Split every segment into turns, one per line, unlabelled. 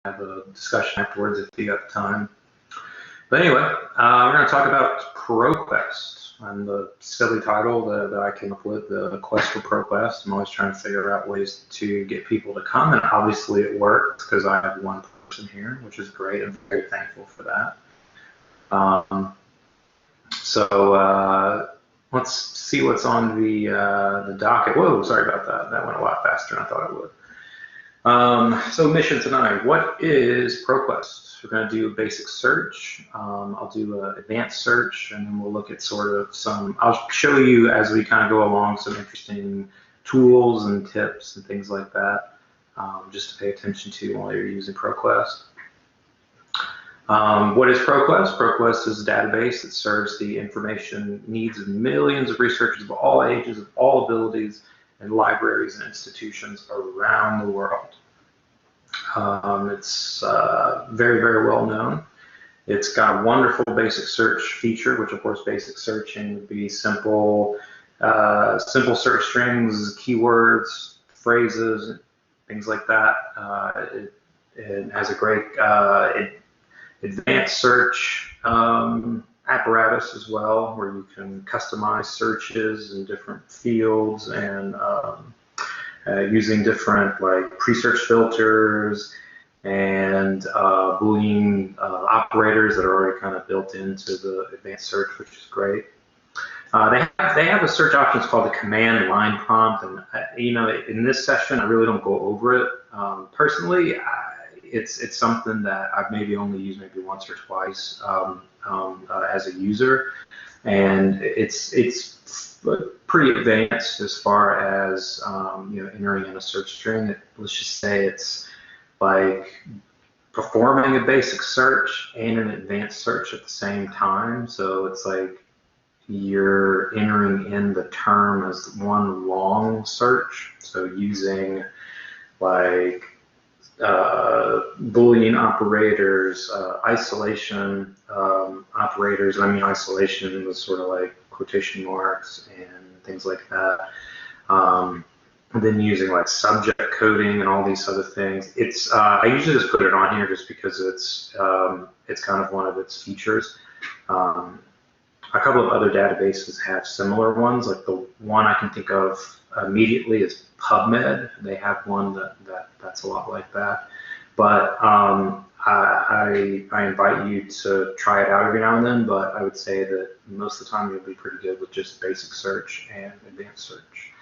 have a discussion afterwards if you got the time. But anyway, we're going to talk about ProQuest. And the silly title that I came up with, the quest for ProQuest. I'm always trying to figure out ways to get people to come, and obviously it works because I have one person here, which is great. I'm very thankful for that. So let's see what's on the docket. Whoa, sorry about that. That went a lot faster than I thought it would. So mission tonight, what is ProQuest? We're going to do a basic search. I'll do an advanced search, and then we'll look at sort of I'll show you as we kind of go along some interesting tools and tips and things like that, just to pay attention to while you're using ProQuest. What is ProQuest? ProQuest is a database that serves the information needs of millions of researchers of all ages, of all abilities, and libraries and institutions around the world. It's very, very well known. It's got a wonderful basic search feature, which of course basic searching would be simple search strings, keywords, phrases, things like that. It has a great advanced search apparatus as well, where you can customize searches in different fields and using different like pre-search filters and Boolean operators that are already kind of built into the advanced search, which is great. They have a search option called the command line prompt, and in this session I really don't go over it. Personally, it's something that I've maybe only used maybe once or twice as a user, and it's pretty advanced as far as entering in a search string. Let's just say it's like performing a basic search and an advanced search at the same time. So it's like you're entering in the term as one long search. So using like Boolean operators, isolation operators. I mean, isolation was sort of like quotation marks and things like that. And then using like subject coding and all these other things. It's I usually just put it on here just because it's kind of one of its features. A couple of other databases have similar ones. Like the one I can think of immediately is PubMed. They have one that's a lot like that. But I invite you to try it out every now and then, but I would say that most of the time you'll be pretty good with just basic search and advanced search.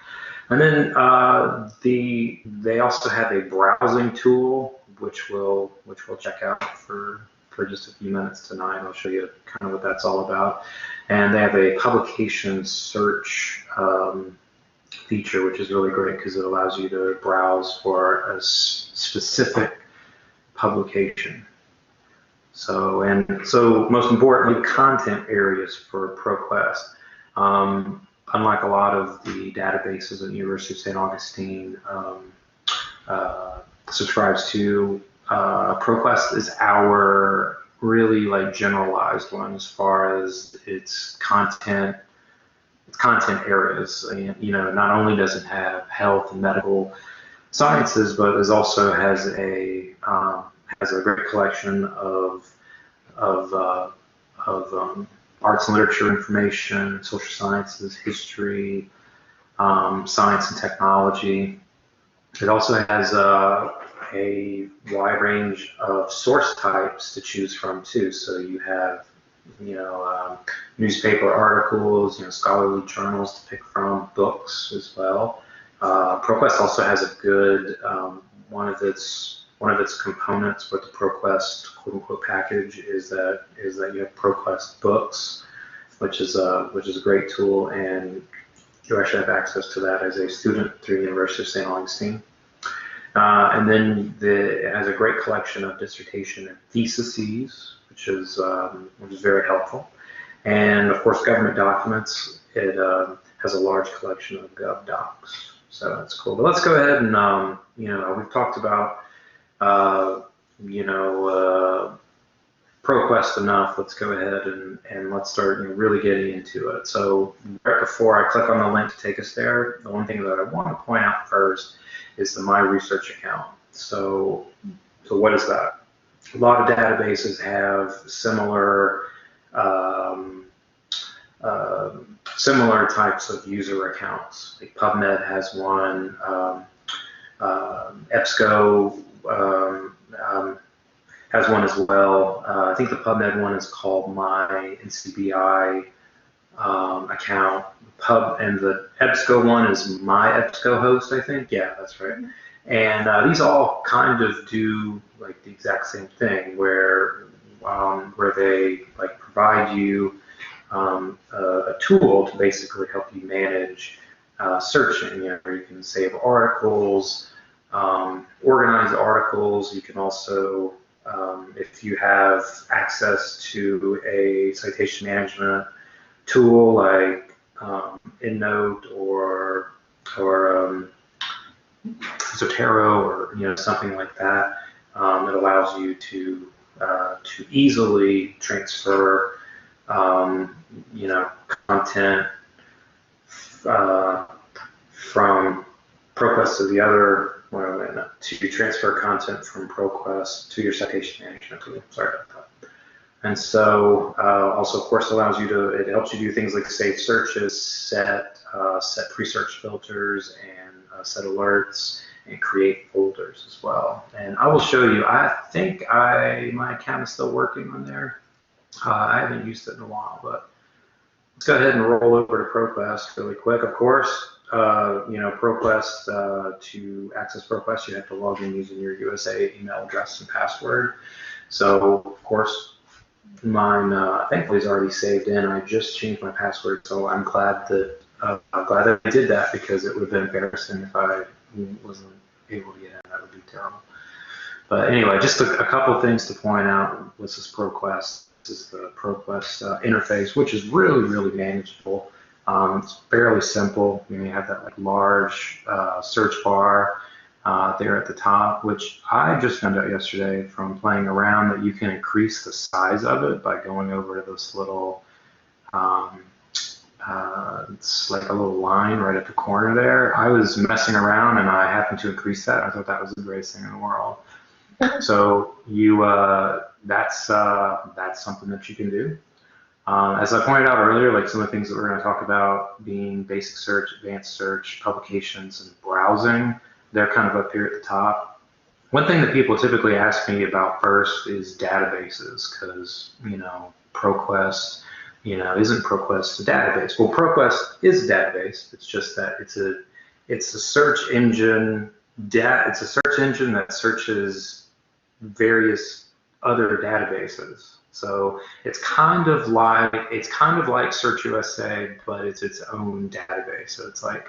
And then they also have a browsing tool, which we'll check out for just a few minutes tonight. I'll show you kind of what that's all about. And they have a publication search feature, which is really great because it allows you to browse for a specific publication. So most importantly, content areas for ProQuest. Unlike a lot of the databases at University of St. Augustine subscribes to, ProQuest is our really like generalized one as far as its content areas. And, not only does it have health and medical sciences, but it also has a great collection of arts and literature information, social sciences, history, science and technology. It also has a wide range of source types to choose from too. So you have, newspaper articles, scholarly journals to pick from, books as well. ProQuest also has a good one of its components with the ProQuest quote unquote package is that you have ProQuest books, which is a great tool, and you actually have access to that as a student through the University of St. Augustine. And then it has a great collection of dissertation and theses, which is very helpful. And of course, government documents. It has a large collection of Gov docs, so that's cool. But let's go ahead and we've talked about ProQuest enough. Let's go ahead and let's start really getting into it. So right before I click on the link to take us there, the one thing that I want to point out first is the My Research account. So So what is that? A lot of databases have um, similar types of user accounts. Like PubMed has one, EBSCO has one as well. I think the PubMed one is called My NCBI account. And the EBSCO one is My EBSCO host, I think. Yeah, that's right. And these all kind of do like the exact same thing, where they like provide you a tool to basically help you manage searching. You can save articles, organize articles. You can also, if you have access to a citation management tool like EndNote or Zotero or something like that, it allows you to easily transfer content from ProQuest to the other, to transfer content from ProQuest to your citation management tool. Sorry about that. And so also, of course, it helps you do things like save searches, set pre-search filters, and set alerts, and create folders as well. And I will show you, I think my account is still working on there. I haven't used it in a while, but let's go ahead and roll over to ProQuest really quick. Of course, ProQuest, to access ProQuest, you have to log in using your USA email address and password. So, of course, mine thankfully is already saved in. I just changed my password, so I'm glad that I did that, because it would have been embarrassing if I wasn't able to get in. That would be terrible. But anyway, just a couple things to point out. This is ProQuest. This is the ProQuest interface, which is really, really manageable. It's fairly simple. You have that like large search bar there at the top, which I just found out yesterday from playing around, that you can increase the size of it by going over to this little, it's like a little line right at the corner there. I was messing around and I happened to increase that. I thought that was the greatest thing in the world. So that's something that you can do. As I pointed out earlier, like some of the things that we're going to talk about being basic search, advanced search, publications, and browsing, they're kind of up here at the top. One thing that people typically ask me about first is databases, because ProQuest, isn't ProQuest a database? Well, ProQuest is a database. It's just that it's a search engine. It's a search engine that searches various other databases. So it's kind of like Search USA, but it's its own database. So it's like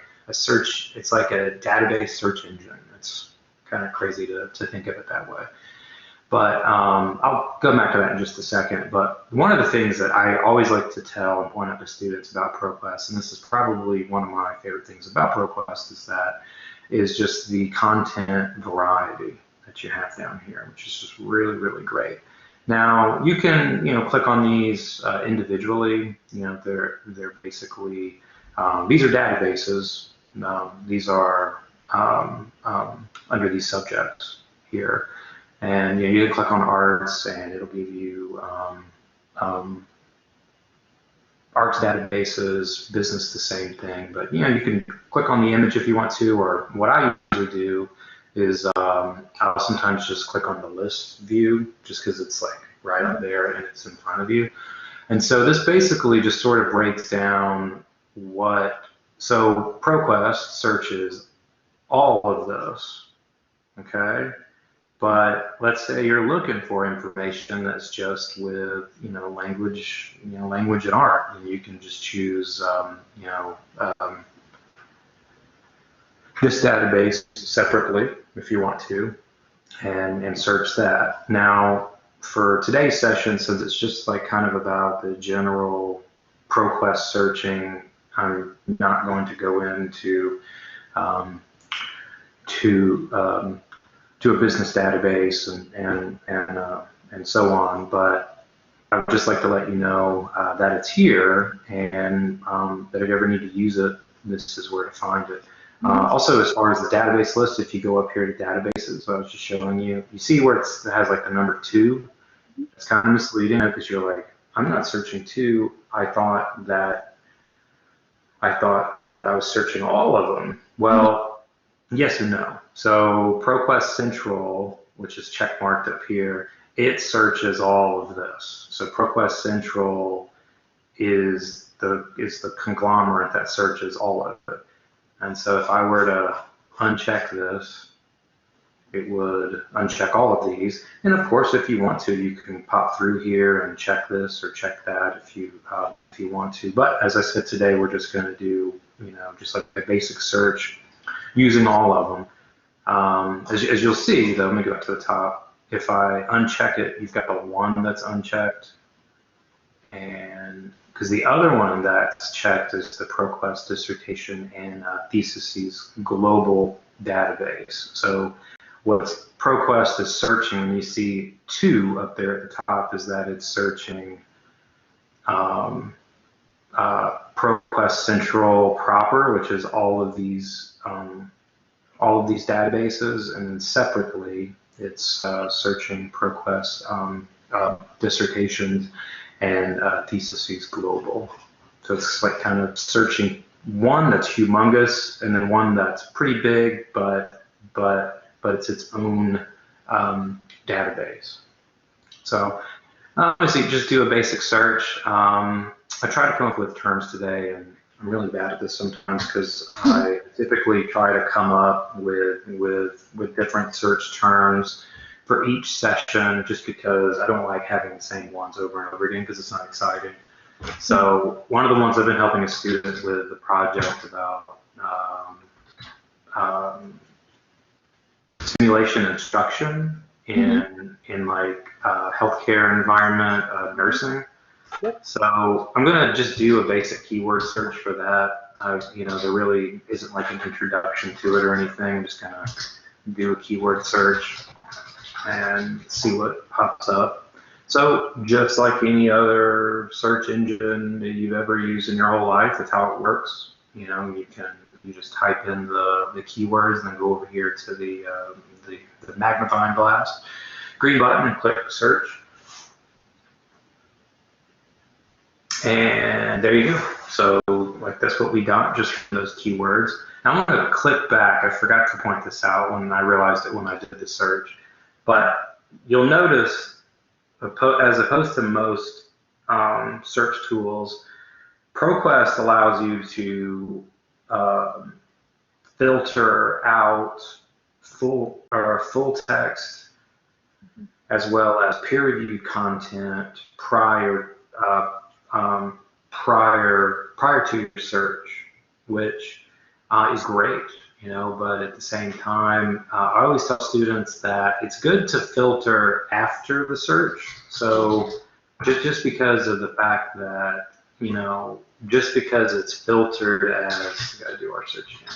a database search engine. It's kind of crazy to think of it that way. But I'll go back to that in just a second. But one of the things that I always like to tell and point out to students about ProQuest, and this is probably one of my favorite things about ProQuest, is just the content variety that you have down here, which is just really, really great. Now you can, click on these individually. They're basically these are databases. These are under these subjects here, and you can click on arts, and it'll give you arts databases, business, the same thing. But you can click on the image if you want to, or what I usually do is I'll sometimes just click on the list view, just because it's like right up there and it's in front of you. And so this basically just sort of breaks down so ProQuest searches all of this, okay? But let's say you're looking for information that's just with, language, language and art, and you can just choose, this database separately if you want to, and search that. Now, for today's session, since it's just like kind of about the general ProQuest searching, I'm not going to go into to a business database and so on, but I'd just like to let you know that it's here, and that if you ever need to use it, this is where to find it. Also, as far as the database list, if you go up here to databases, I was just showing you, you see where it has like the number 2. It's kind of misleading because you're like, I'm not searching 2. I thought I was searching all of them. Well, yes and no. So ProQuest Central, which is checkmarked up here, it searches all of this. So ProQuest Central is the conglomerate that searches all of it. And so if I were to uncheck this, it would uncheck all of these. And of course, if you want to, you can pop through here and check this or check that if you want to. But as I said today, we're just going to do, just like a basic search using all of them. As you'll see, though, let me go up to the top. If I uncheck it, you've got the one that's unchecked. And because the other one that's checked is the ProQuest Dissertation and Theses Global Database. So what ProQuest is searching, when you see 2 up there at the top, is that it's searching ProQuest Central proper, which is all of these databases, and then separately it's searching ProQuest dissertations and Theses Global. So it's like kind of searching one that's humongous and then one that's pretty big, but it's its own database. So obviously, just do a basic search. I try to come up with terms today, and I'm really bad at this sometimes because I typically try to come up with different search terms for each session, just because I don't like having the same ones over and over again because it's not exciting. So one of the ones I've been helping a student with the project about simulation instruction in like healthcare environment, nursing. So I'm gonna just do a basic keyword search for that. There really isn't like an introduction to it or anything. I'm just gonna do a keyword search and see what pops up. So just like any other search engine that you've ever used in your whole life, that's how it works. You just type in the keywords and then go over here to the magnifying glass, green button, and click search. And there you go. So like that's what we got just from those keywords. Now I'm going to click back. I forgot to point this out when I realized it when I did the search. But you'll notice, as opposed to most search tools, ProQuest allows you to filter out full text as well as peer-reviewed content prior to your search, which is great. But at the same time, I always tell students that it's good to filter after the search. So just because of the fact that, just because it's filtered as, we gotta do our search again.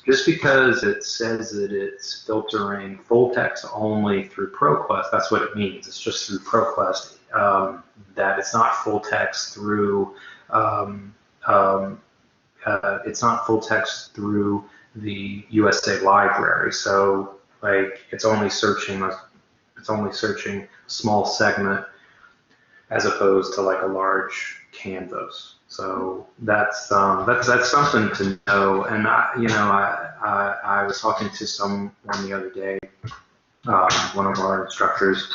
Just because it says that it's filtering full text only through ProQuest, that's what it means. It's just through ProQuest, that it's not full text through, it's not full text through the USA library. So like it's only searching small segment as opposed to like a large canvas. So that's something to know. And I was talking to someone the other day, one of our instructors,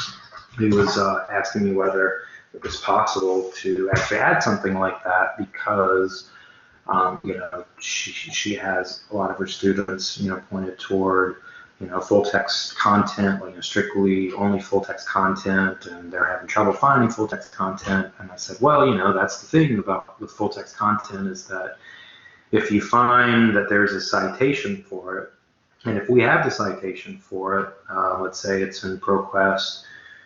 who was asking me whether it was possible to actually add something like that because she has a lot of her students, pointed toward, full text content, like strictly only full text content, and they're having trouble finding full text content. And I said, well, that's the thing about with full text content is that if you find that there's a citation for it, and if we have the citation for it, let's say it's in ProQuest,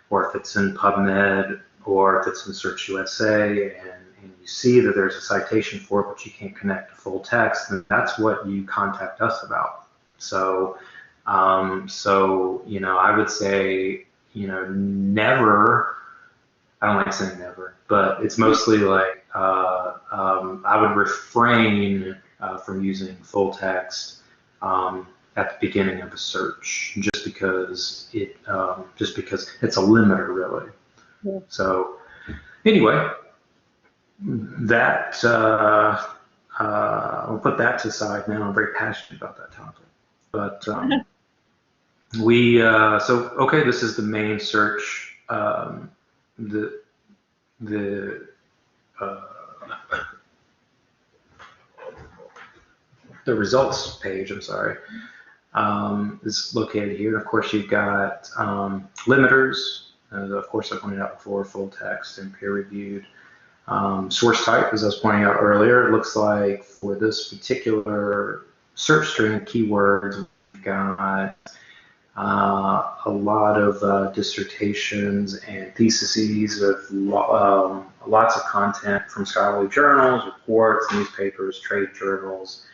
or if it's in PubMed, or if it's in Search USA, and you see that there's a citation for it, but you can't connect to full text, then that's what you contact us about. So, I would say, never, I don't like saying never, but it's mostly like, I would refrain from using full text at the beginning of a search, just because it's a limiter, really.
Yeah.
So anyway, that I'll put that to the side now. I'm very passionate about that topic, but so okay, this is the main search. The the uh, the results page, I'm sorry, is located here. Of course, you've got limiters. Of course, I pointed out before, full text and peer-reviewed. Source type, as I was pointing out earlier, it looks like for this particular search string, keywords, we've got a lot of dissertations and theses with lots of content from scholarly journals, reports, newspapers, trade journals,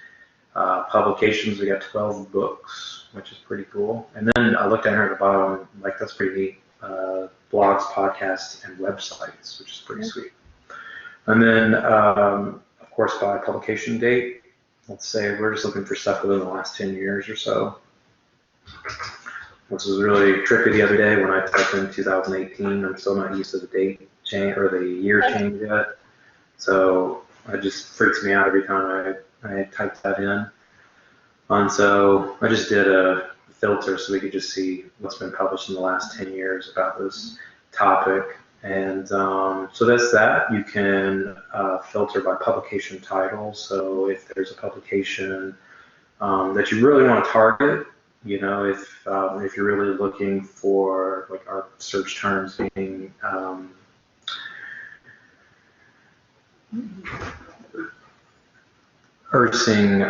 publications. We got 12 books, which is pretty cool. And then I looked down here at the bottom, like that's pretty neat. Blogs, podcasts, and websites, which is pretty sweet. And then, of course, by publication date, let's say we're just looking for stuff within the last 10 years or so. Which was really tricky the other day when I typed in 2018. I'm still not used to the date change or the year change yet. So it just freaks me out every time I type that in. And so I just did a filter so we could just see what's been published in the last 10 years about this topic. And so that's that. You can filter by publication title. So if there's a publication that you really want to target, you know, if you're really looking for, like, our search terms being Earthsing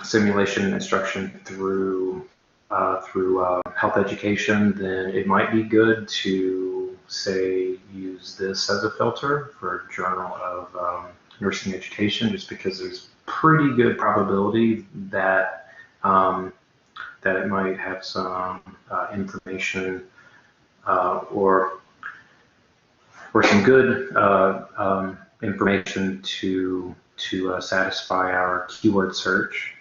simulation instruction through health education, then it might be good to, say, use this as a filter for a journal of nursing education, just because there's pretty good probability that that it might have some information or some good information to satisfy our keyword search.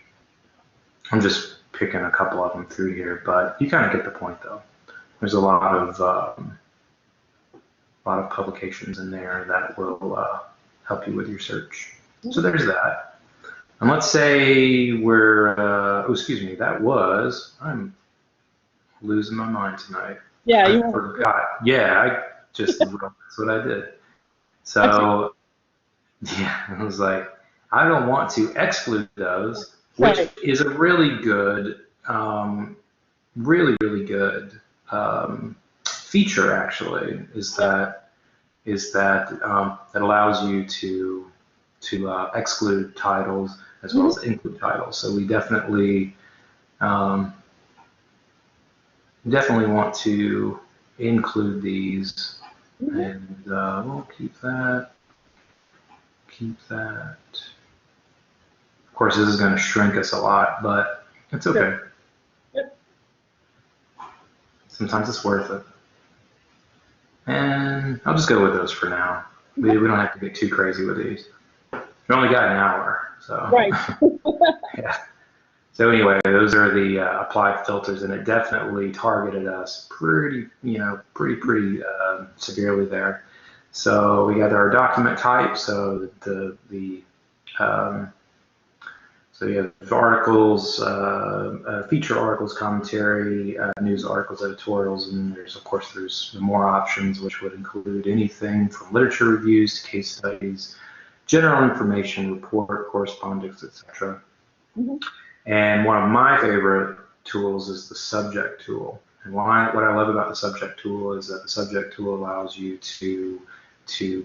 I'm just picking a couple of them through here, but you kind of get the point, though. There's a lot of publications in there that will help you with your search. So there's that. And let's say I'm losing my mind tonight.
Yeah,
I forgot. Yeah, that's what I did. So, yeah, I was like, I don't want to exclude those, which is a really good, really good feature, actually, is that that allows you to exclude titles as well as include titles. So we definitely want to include these, and we'll keep that. Of course, this is going to shrink us a lot, but it's okay.
Yep.
Sometimes it's worth it. And I'll just go with those for now. We don't have to get too crazy with these. We only got an hour, so.
Right.
Yeah. So anyway, those are the applied filters, and it definitely targeted us pretty severely there. So we got our document type. So so you have articles, feature articles, commentary, news articles, editorials, and there's more options, which would include anything from literature reviews to case studies, general information, report, correspondence, etc. And one of my favorite tools is the subject tool. And what I love about the subject tool is that the subject tool allows you to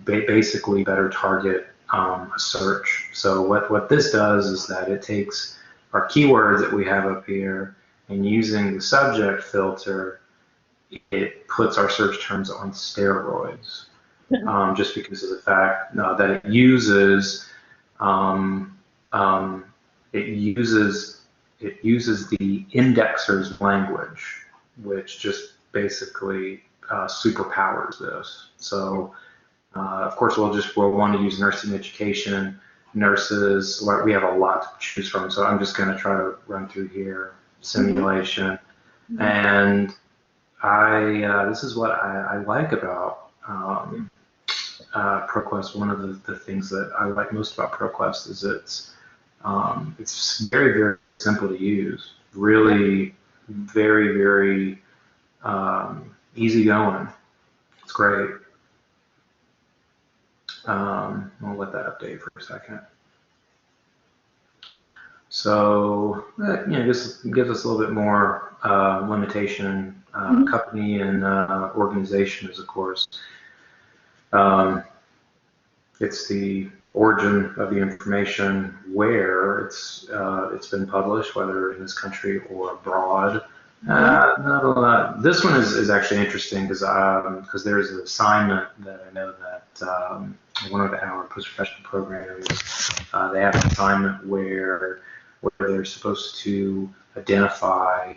basically better target a search. So what this does is that it takes our keywords that we have up here, and using the subject filter, it puts our search terms on steroids, just because of the fact that it uses the indexer's language, which just basically superpowers this. So of course we'll want to use nursing education nurses. We have a lot to choose from, so I'm just going to try to run through here. Simulation, and this is what I like about ProQuest. One of the things that I like most about ProQuest is it's very, very simple to use. Really, very, very easy going. It's great. I'll let that update for a second. So, this gives us a little bit more limitation. Company and organization is, of course, it's the origin of the information, where it's been published, whether in this country or abroad. Not a lot. This one is actually interesting because there's an assignment that I know that one of our post-professional programs, they have an assignment where they're supposed to identify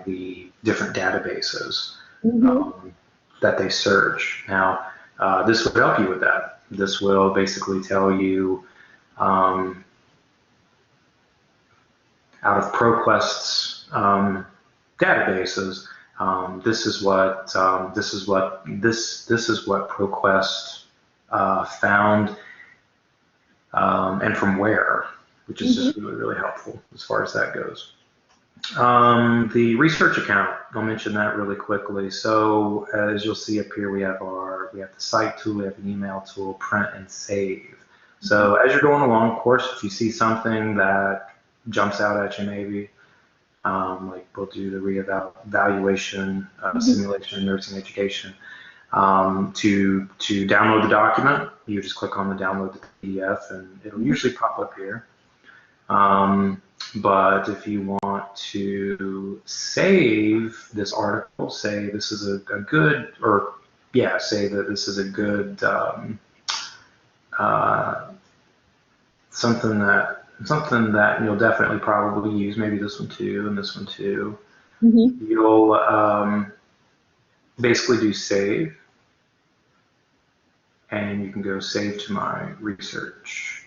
the different databases that they search. Now, this will help you with that. This will basically tell you out of ProQuest's databases, this is what ProQuest found, and from where, which is just really, really helpful as far as that goes. The research account, I'll mention that really quickly. So as you'll see up here, we have the site tool, we have an email tool, print and save. So as you're going along, of course, if you see something that jumps out at you, maybe like we'll do the reevaluation, simulation, nursing education. To download the document, you just click on the download the PDF, and it'll usually pop up here. But if you want to save this article, say this is a good, or yeah, say that this is a good something that you'll definitely probably use, maybe this one too, and this one too. You'll basically do save, and you can go save to my research,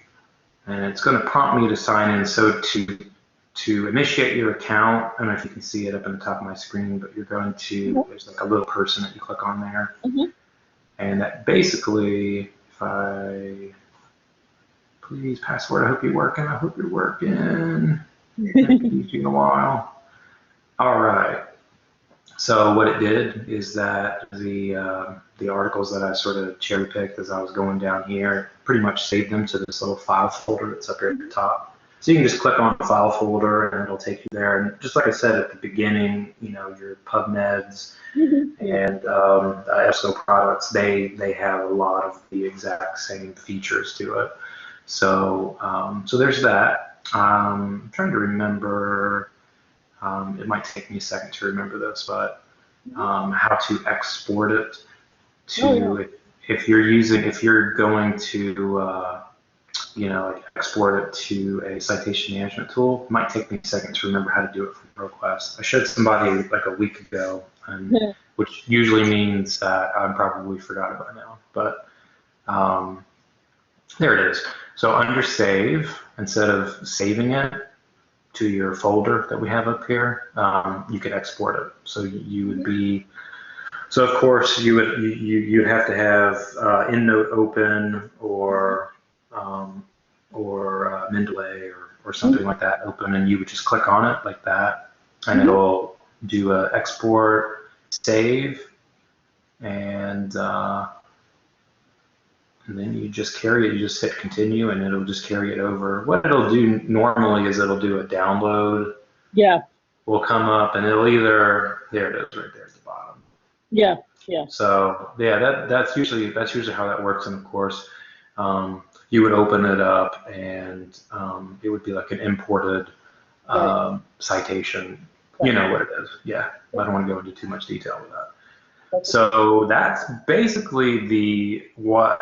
and it's going to prompt me to sign in. So to initiate your account, I don't know if you can see it up in the top of my screen, but you're going to, there's like a little person that you click on there, and that basically, if I, please password, I hope you're working, It's been a while. All right. So what it did is that the articles that I sort of cherry picked as I was going down here, pretty much saved them to this little file folder that's up here at the top. So you can just click on the file folder and it'll take you there. And just like I said at the beginning, your PubMeds and EBSCO products, they have a lot of the exact same features to it. So so there's that. I'm trying to remember. It might take me a second to remember this, but how to export it to, if you're going to, export it to a citation management tool. It might take me a second to remember how to do it from ProQuest. I showed somebody like a week ago, which usually means that I probably forgot it by now, but there it is. So under save, instead of saving it to your folder that we have up here, you could export it. So you would be, so of course you'd have to have EndNote open or Mendeley or something like that open, and you would just click on it like that, and it'll do a export, save, and then you just carry it. You just hit continue, and it'll just carry it over. What it'll do normally is it'll do a download.
Yeah.
Will come up, and it'll either, there it is, right there at the bottom.
Yeah. Yeah.
So yeah, that's usually how that works. And of course, you would open it up, and it would be like an imported citation. You know what it is. Yeah, I don't want to go into too much detail with that. So that's basically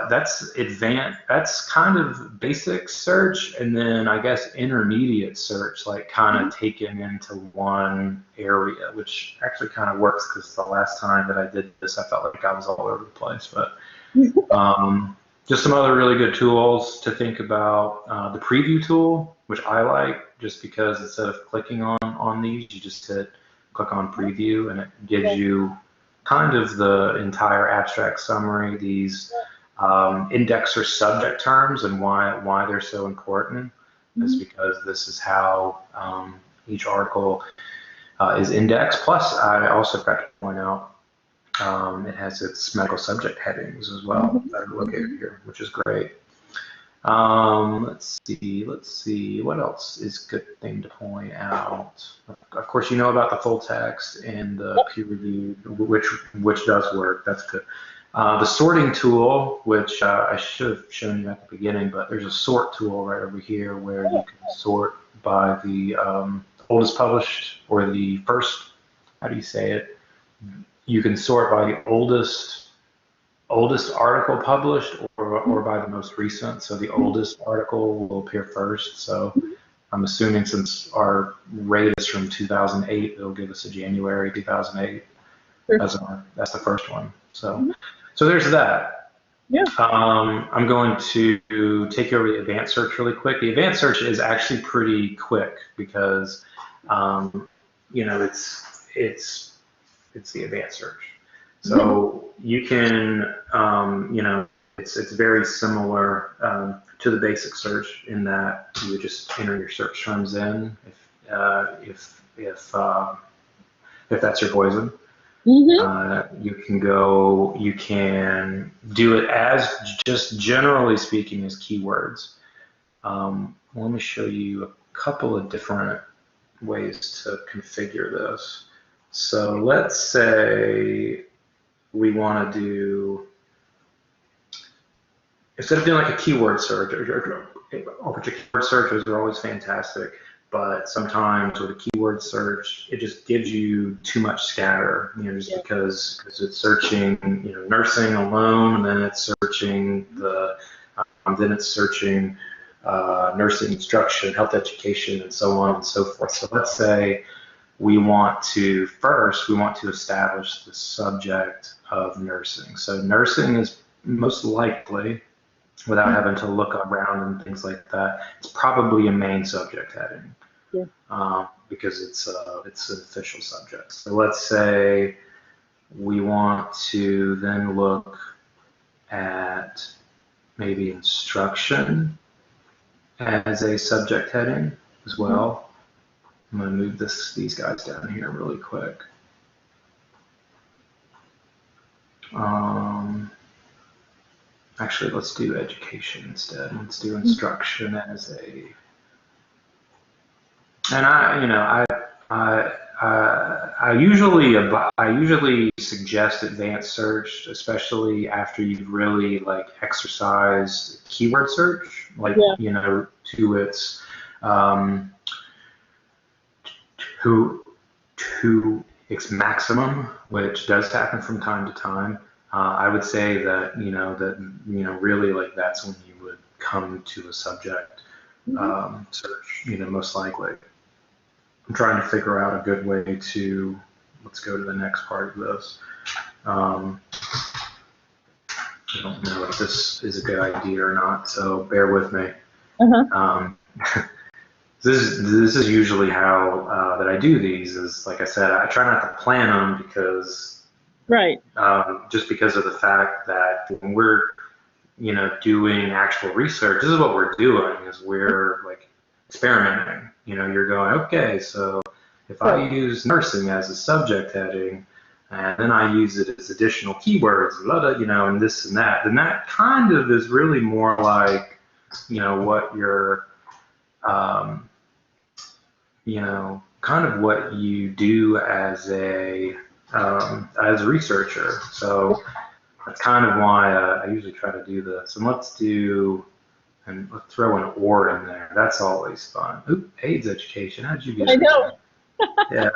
that's advanced, that's kind of basic search, and then I guess intermediate search, like kind of taken into one area, which actually kind of works, because the last time that I did this, I felt like I was all over the place. But Just some other really good tools to think about. The preview tool, which I like, just because instead of clicking on these, you just click on preview, and it gives you kind of the entire abstract summary, these index or subject terms, and why they're so important is because this is how each article is indexed. Plus, I also forgot to point out it has its medical subject headings as well that are located here, which is great. Let's see, what else is a good thing to point out? Of course, you know about the full text and the peer review, which does work. That's good. The sorting tool, which I should have shown you at the beginning, but there's a sort tool right over here where you can sort by the oldest published or the first, how do you say it? You can sort by the oldest article published or by the most recent. So the oldest article will appear first. So I'm assuming since our rate is from 2008, it'll give us a January 2008. That's the first one. So there's that.
Yeah.
I'm going to take you over the advanced search really quick. The advanced search is actually pretty quick because, you know, it's the advanced search. So you can, you know, it's very similar to the basic search in that you would just enter your search terms in if that's your poison. You can do it as just generally speaking as keywords. Let me show you a couple of different ways to configure this. So let's say we want to do, instead of doing like a keyword search, which a keyword searches are always fantastic, but sometimes with a keyword search, it just gives you too much scatter, you know, just because it's searching, you know, nursing alone, and then it's searching nursing instruction, health education, and so on and so forth. So let's say we want to establish the subject of nursing. So nursing is most likely, without having to look around and things like that, it's probably a main subject heading because it's an official subject. So let's say we want to then look at maybe instruction as a subject heading as well. I'm going to move these guys down here really quick. Actually, let's do education instead. Let's do instruction as a. And I usually suggest advanced search, especially after you've really like exercised keyword search, like you know, to its to its maximum, which does happen from time to time. I would say that really like that's when you would come to a subject search, you know, most likely. I'm trying to figure out a good way to, let's go to the next part of this. I don't know if this is a good idea or not, so bear with me. This is usually how that I do these. Is like I said, I try not to plan them because just because of the fact that when we're doing actual research, this is what we're doing. Is we're like experimenting. You know, you're going, okay, so if I use nursing as a subject heading, and then I use it as additional keywords, and this and that, then that kind of is really more like, what you're, kind of what you do as a researcher. So that's kind of why I usually try to do this. And let's throw an or in there. That's always fun. Ooh, AIDS education. How did you get it? I know. Yeah.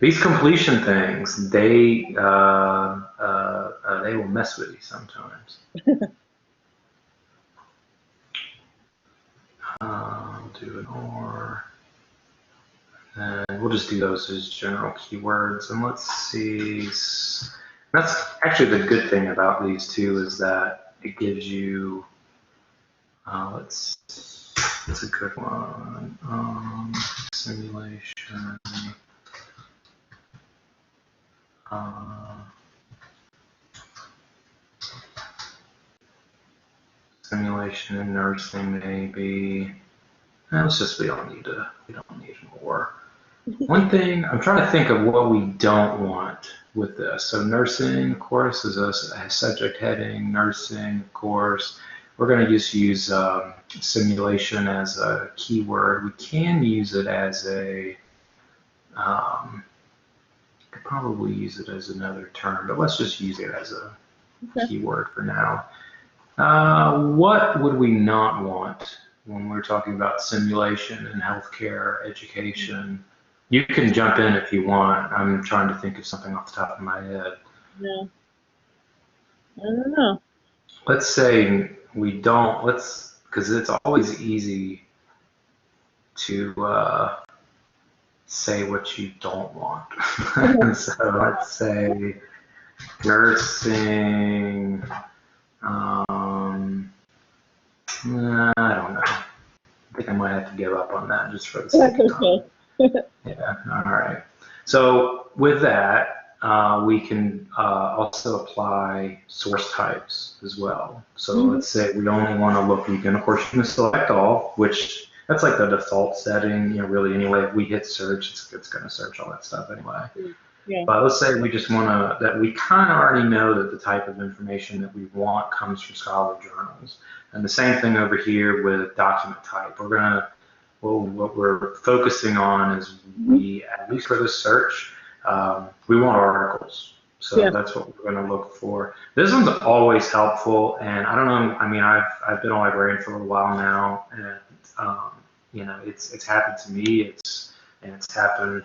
These completion things, they will mess with you sometimes. I'll do an or. And we'll just do those as general keywords. And let's see. That's actually the good thing about these two is that it gives you, it's a good one. Simulation. Uh, simulation and nursing maybe. It's just we don't need more. One thing I'm trying to think of what we don't want with this. So nursing, of course, is a subject heading. Nursing, of course, we're going to just use simulation as a keyword. We can use it as a could probably use it as another term, but let's just use it as a keyword for now. What would we not want when we're talking about simulation and healthcare education? You can jump in if you want. I'm trying to think of something off the top of my head.
Yeah. I don't know.
Let's say we don't, because it's always easy to say what you don't want. So let's say nursing, I don't know. I think I might have to give up on that just for the sake of time. Yeah, all right. So with that, we can also apply source types as well. So let's say we only want to look, you can select all, which that's like the default setting, really anyway. If we hit search, it's going to search all that stuff anyway.
Yeah.
But let's say we just want to, that we kind of already know that the type of information that we want comes from scholarly journals. And the same thing over here with document type. We're going to, what we're focusing on is we, at least for this search, we want articles. So that's what we're going to look for. This one's always helpful, and I don't know, I mean, I've been a librarian for a little while now, and it's happened to me, it's happened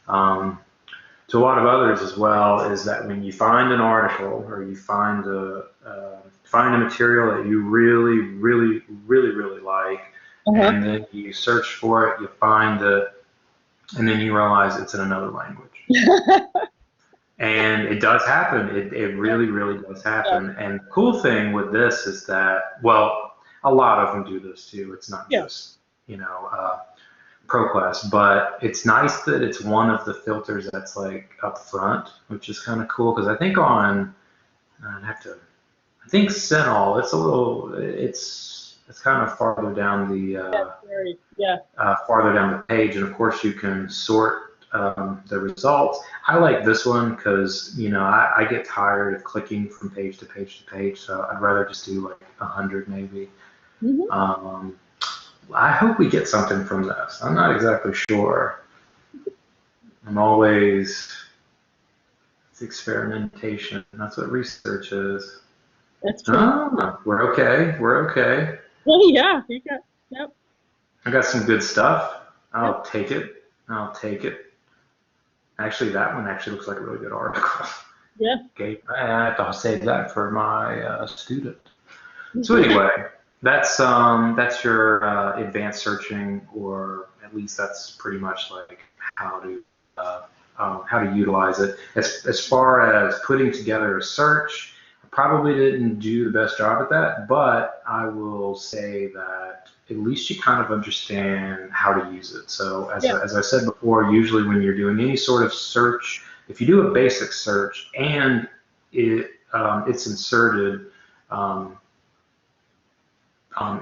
to a lot of others as well, is that when you find an article or you find a material that you really like, and then you search for it, you find it, and then you realize it's in another language. And it does happen. It really does happen. And the cool thing with this is that, well, a lot of them do this too. It's not just, ProQuest, but it's nice that it's one of the filters that's like up front, which is kind of cool, because I think I think CINAHL, it's kind of farther down the page, and of course you can sort the results. I like this one because I get tired of clicking from page to page to page, so I'd rather just do like 100 maybe. I hope we get something from this. I'm not exactly sure. It's experimentation. That's what research is.
That's true.
We're okay.
Well, yeah, you got,
I got some good stuff. I'll take it. Actually, that one actually looks like a really good article.
Yeah.
Okay, I have to save that for my student. So anyway, that's your advanced searching, or at least that's pretty much like how to utilize it. As far as putting together a search, I probably didn't do the best job at that, but I will say that at least you kind of understand how to use it. So as I said before, usually when you're doing any sort of search, if you do a basic search and it's inserted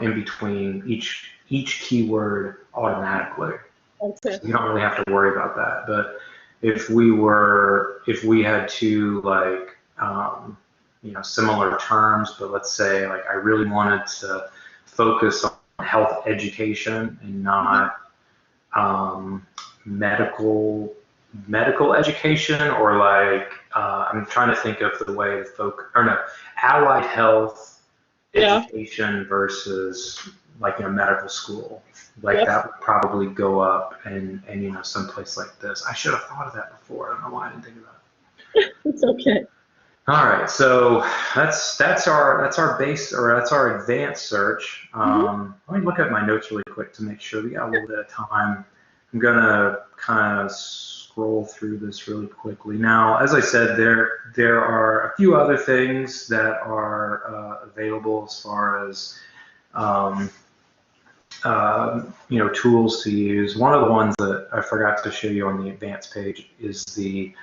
in between each keyword automatically.
Okay.
So you don't really have to worry about that. But if we had two like similar terms, but let's say like I really wanted to focus on health education and not medical education, or like I'm trying to think of the way to allied health education versus like medical school, like that would probably go up and someplace like this. I should have thought of that before. I don't know why I didn't think of that.
It's okay.
All right, so that's our base, or that's our advanced search. Let me look at my notes really quick to make sure we got a little bit of time. I'm gonna kind of scroll through this really quickly. Now, as I said, there are a few other things that are available as far as um, tools to use. One of the ones that I forgot to show you on the advanced page is the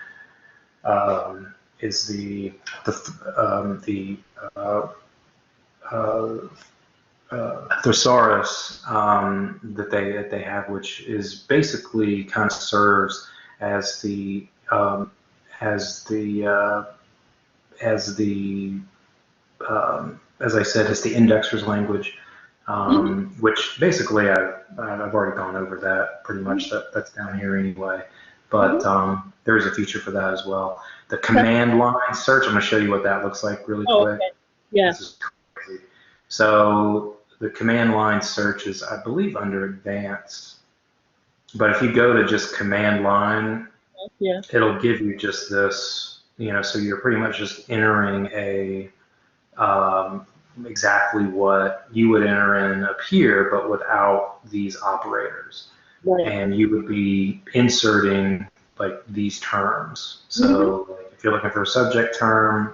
um, is the uh, thesaurus that they have, which is basically kind of serves as the as the as the as I said, as the indexer's language, which basically I've already gone over that pretty much. That's down here anyway. But there is a feature for that as well. The command line search. I'm going to show you what that looks like really
Oh,
quick.
okay. Yeah.
This is crazy. So the command line search is, I believe, under advanced. But if you go to just command line,
Yeah.
it'll give you just this, so you're pretty much just entering exactly what you would enter in up here, but without these operators.
Right.
And you would be inserting like these terms. So like, if you're looking for a subject term,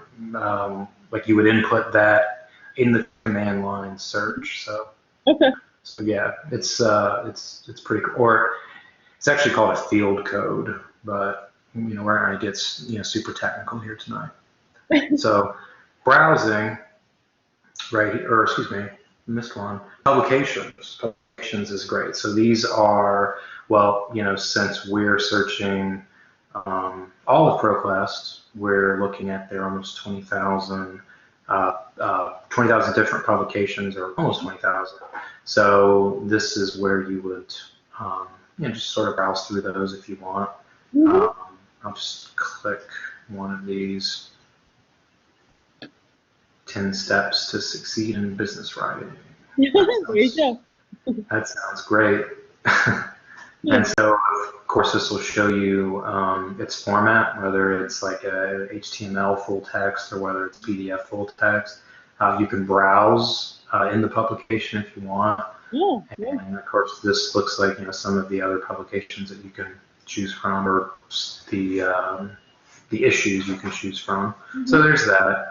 like you would input that in the command line search. So
Okay.
so yeah, it's pretty cool. Or it's actually called a field code, but we're not going to get super technical here tonight. So browsing, right, or excuse me, missed one. Publications. Publications is great. So these are, well, since we're searching all of ProQuest, we're looking at their almost 20,000 different publications, or almost 20,000. So this is where you would, just sort of browse through those if you want. I'll just click one of these 10 steps to succeed in business writing.
There you go.
That sounds great. And so, of course, this will show you its format, whether it's like a HTML full text or whether it's PDF full text. You can browse in the publication if you want.
Yeah.
And of course, this looks like some of the other publications that you can choose from, or the issues you can choose from. So there's that.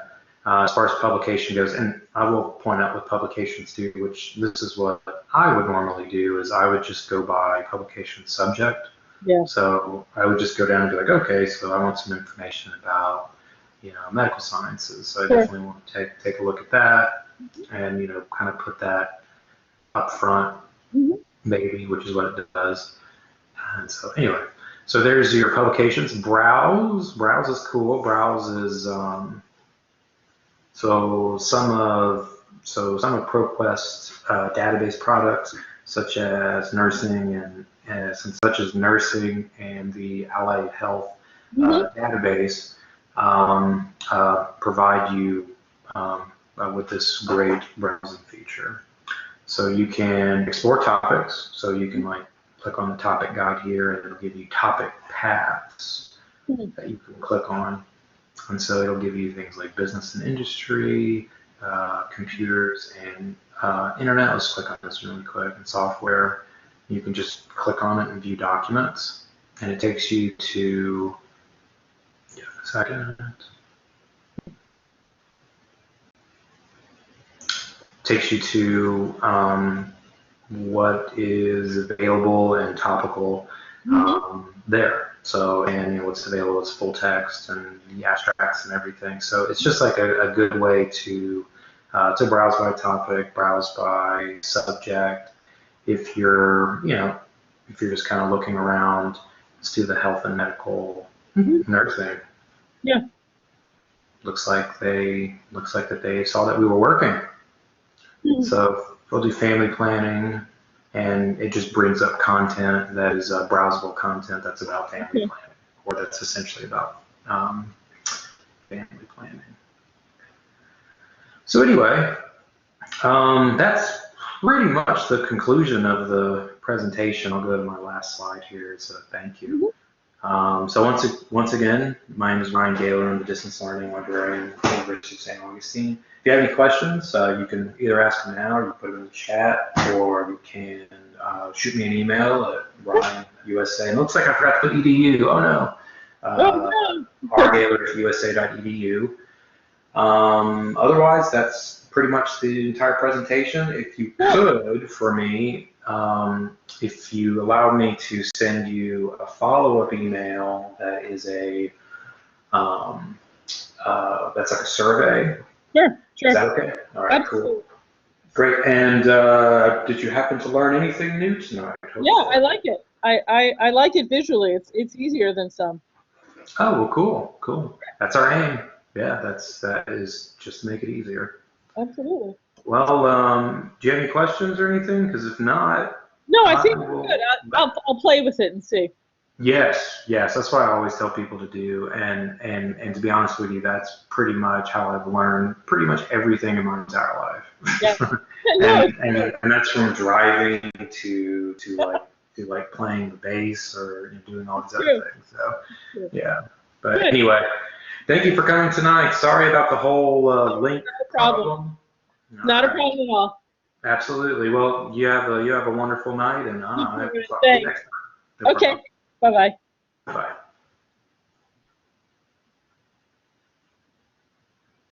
As far as publication goes, and I will point out with publications too, which this is what I would normally do, is I would just go by publication subject.
Yeah.
So I would just go down and be like, okay, so I want some information about, medical sciences. So I definitely want to take a look at that and, kind of put that up front, maybe, which is what it does. And so anyway, so there's your publications. Browse is cool. Browse is, so some of ProQuest database products, such as nursing and the allied health database, provide you with this great browsing feature. So you can explore topics. So you can click on the topic guide here, and it'll give you topic paths that you can click on. And so it'll give you things like business and industry, computers, and internet. Let's click on this really quick. And software. You can just click on it and view documents. And it takes you to, give it a second. Takes you to what is available and topical there. So, and what's available is full text and the abstracts and everything. So it's just like a good way to browse by topic, browse by subject. If you're just kind of looking around, let's do the health and medical nursing.
Yeah.
Looks like that they saw that we were working. So we'll do family planning, and it just brings up content that is browsable content that's about family planning, or that's essentially about family planning. So anyway, that's pretty much the conclusion of the presentation. I'll go to my last slide here. So thank you. So once again, my name is Ryan Gaylor. I'm the distance learning librarian at the University of St. Augustine. If you have any questions, you can either ask them now, or you can put them in the chat, or you can shoot me an email at RyanUSA. And it looks like I forgot to put edu. Oh no. rgaylor@usa.edu. Otherwise, that's pretty much the entire presentation. If you could, for me, if you allowed me to send you a follow-up email that is a that's like a survey.
Sure.
Is that okay? All right,
Absolutely.
cool. Great. And did you happen to learn anything new tonight?
Yeah, I like it. I like it visually. It's easier than some.
Oh, well, cool. That's our aim. Yeah, that is just to make it easier.
Absolutely.
Well, do you have any questions or anything? Because if not,
no, I think we're good. I'll play with it and see.
Yes, that's what I always tell people to do, and to be honest with you, that's pretty much how I've learned pretty much everything in my entire life.
Yeah.
and that's from driving to like playing the bass or doing all these other things. So yeah, but anyway, thank you for coming tonight. Sorry about the whole link problem.
Not a problem at all.
Absolutely. Well, you have a wonderful night, and I'll talk to you next time.
Okay. Bye-bye.
Bye.